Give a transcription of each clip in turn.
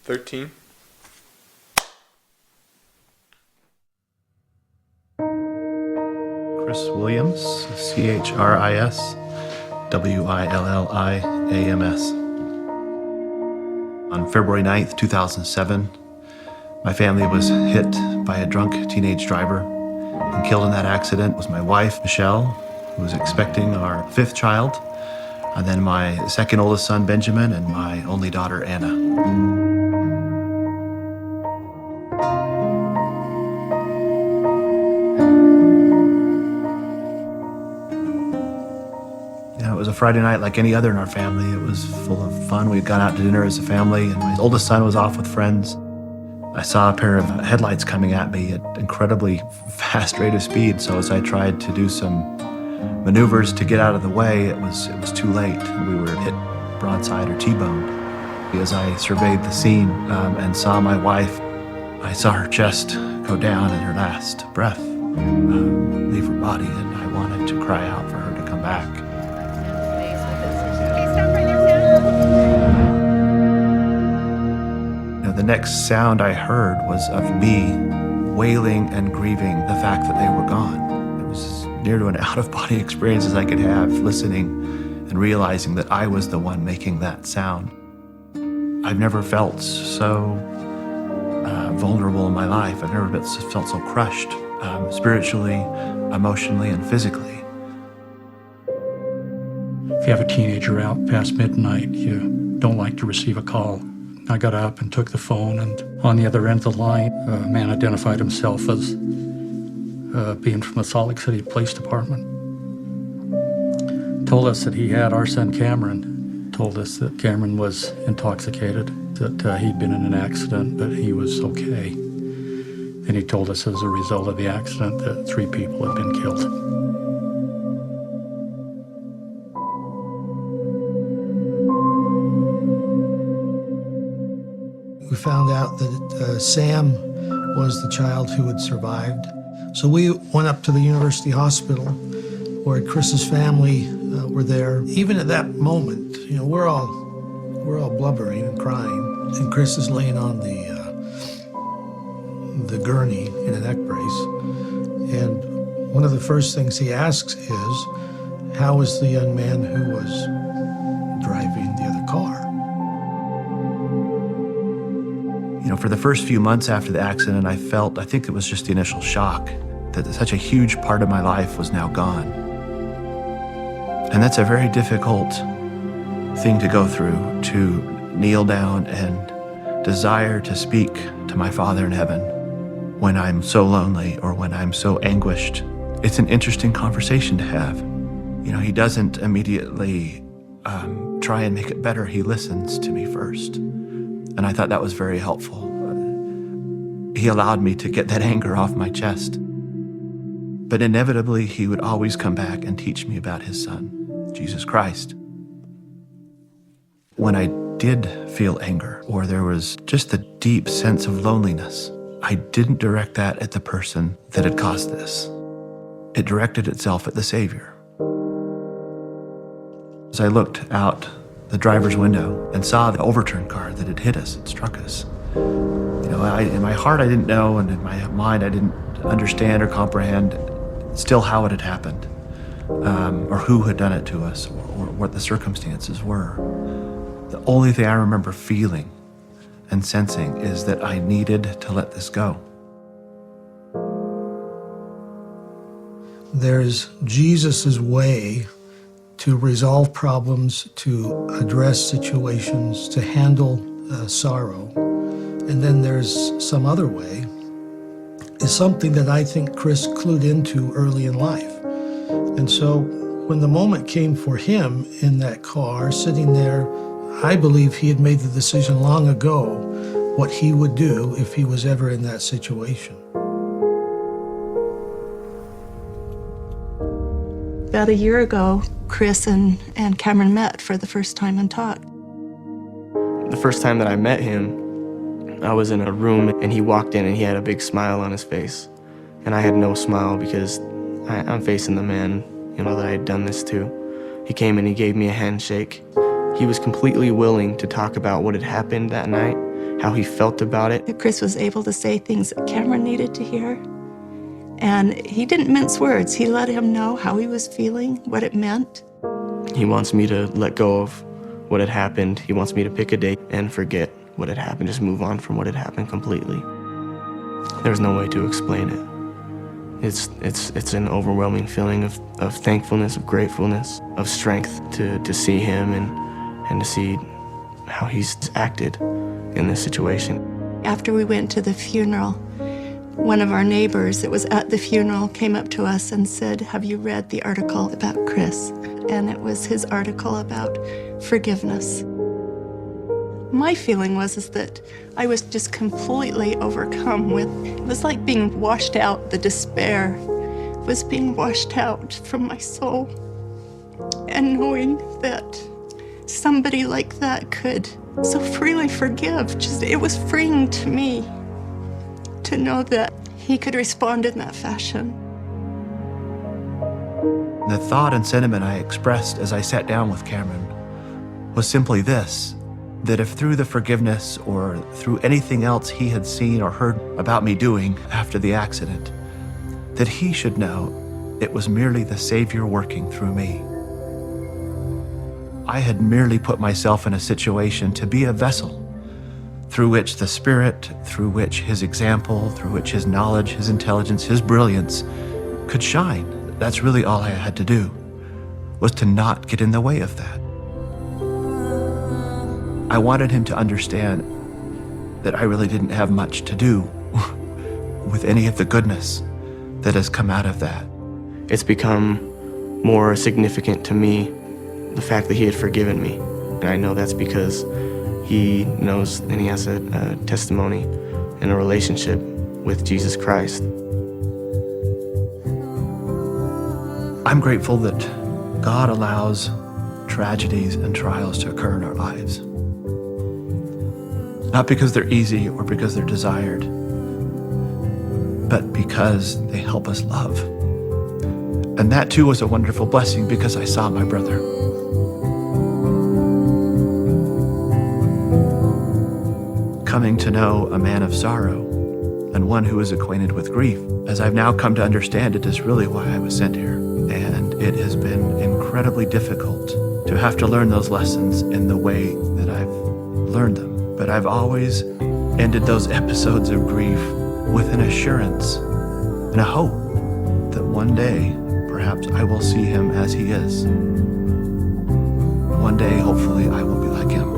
13. Chris Williams, CHRIS WILLIAMS. On February 9th, 2007, my family was hit by a drunk teenage driver, and killed in that accident was my wife, Michelle, who was expecting our 5th child, and then my 2nd oldest son, Benjamin, and my only daughter, Anna. It was a Friday night like any other in our family. It was full of fun. We'd gone out to dinner as a family, and my oldest son was off with friends. I saw a pair of headlights coming at me at incredibly fast rate of speed, so as I tried to do some maneuvers to get out of the way, it was too late. We were hit broadside or T-boned. As I surveyed the scene and saw my wife, I saw her chest go down and her last breath leave her body, and I wanted to cry out for her to come back. The next sound I heard was of me wailing and grieving the fact that they were gone. It was as near to an out-of-body experience as I could have, listening and realizing that I was the one making that sound. I've never felt so vulnerable in my life. I've never felt so crushed, spiritually, emotionally, and physically. If you have a teenager out past midnight, you don't like to receive a call. I got up and took the phone, and on the other end of the line, a man identified himself as being from the Salt Lake City Police Department. Told us that he had our son Cameron, told us that Cameron was intoxicated, that he'd been in an accident, but he was okay. And he told us as a result of the accident that 3 people had been killed. We found out that Sam was the child who had survived. So we went up to the University Hospital where Chris's family were there. Even at that moment, we're all blubbering and crying, and Chris is laying on the gurney in a neck brace. And one of the first things he asks is, how is the young man who was driving the other car? For the first few months after the accident, I think it was just the initial shock that such a huge part of my life was now gone. And that's a very difficult thing to go through, to kneel down and desire to speak to my Father in heaven when I'm so lonely or when I'm so anguished. It's an interesting conversation to have. He doesn't immediately try and make it better. He listens to me first. And I thought that was very helpful. He allowed me to get that anger off my chest. But inevitably, he would always come back and teach me about his son, Jesus Christ. When I did feel anger, or there was just a deep sense of loneliness, I didn't direct that at the person that had caused this. It directed itself at the Savior. As I looked out the driver's window and saw the overturned car that had hit us and struck us, in my heart I didn't know, and in my mind I didn't understand or comprehend still how it had happened, or who had done it to us, or what the circumstances were. The only thing I remember feeling and sensing is that I needed to let this go. There's Jesus's way to resolve problems, to address situations, to handle sorrow. And then there's some other way. It's something that I think Chris clued into early in life. And so when the moment came for him in that car, sitting there, I believe he had made the decision long ago what he would do if he was ever in that situation. About a year ago, Chris and Cameron met for the first time and talked. The first time that I met him, I was in a room and he walked in and he had a big smile on his face. And I had no smile because I'm facing the man, that I had done this to. He came and he gave me a handshake. He was completely willing to talk about what had happened that night. how he felt about it. Chris was able to say things that Cameron needed to hear. And he didn't mince words. He let him know how he was feeling, what it meant. He wants me to let go of what had happened. He wants me to pick a date and forget what had happened, just move on from what had happened completely. There's no way to explain it. It's an overwhelming feeling of thankfulness, of gratefulness, of strength to see him and to see how he's acted in this situation. After we went to the funeral, one of our neighbors that was at the funeral came up to us and said, "Have you read the article about Chris?" And it was his article about forgiveness. My feeling was that I was just completely overcome with, it was like being washed out, the despair was being washed out from my soul. And knowing that somebody like that could so freely forgive, it was freeing to me to know that he could respond in that fashion. The thought and sentiment I expressed as I sat down with Cameron was simply this, that if through the forgiveness or through anything else he had seen or heard about me doing after the accident, that he should know it was merely the Savior working through me. I had merely put myself in a situation to be a vessel through which the Spirit, through which his example, through which his knowledge, his intelligence, his brilliance could shine. That's really all I had to do, was to not get in the way of that. I wanted him to understand that I really didn't have much to do with any of the goodness that has come out of that. It's become more significant to me, the fact that he had forgiven me. And I know that's because he knows and he has a testimony and a relationship with Jesus Christ. I'm grateful that God allows tragedies and trials to occur in our lives. Not because they're easy or because they're desired, but because they help us love. And that too was a wonderful blessing because I saw my brother. Coming to know a man of sorrow and one who is acquainted with grief, as I've now come to understand, it is really why I was sent here. And it has been incredibly difficult to have to learn those lessons in the way that I've learned them. But I've always ended those episodes of grief with an assurance and a hope that one day, perhaps I will see him as he is. One day, hopefully, I will be like him.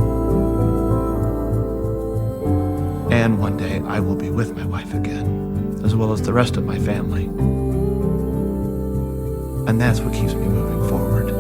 And one day, I will be with my wife again, as well as the rest of my family. And that's what keeps me moving forward.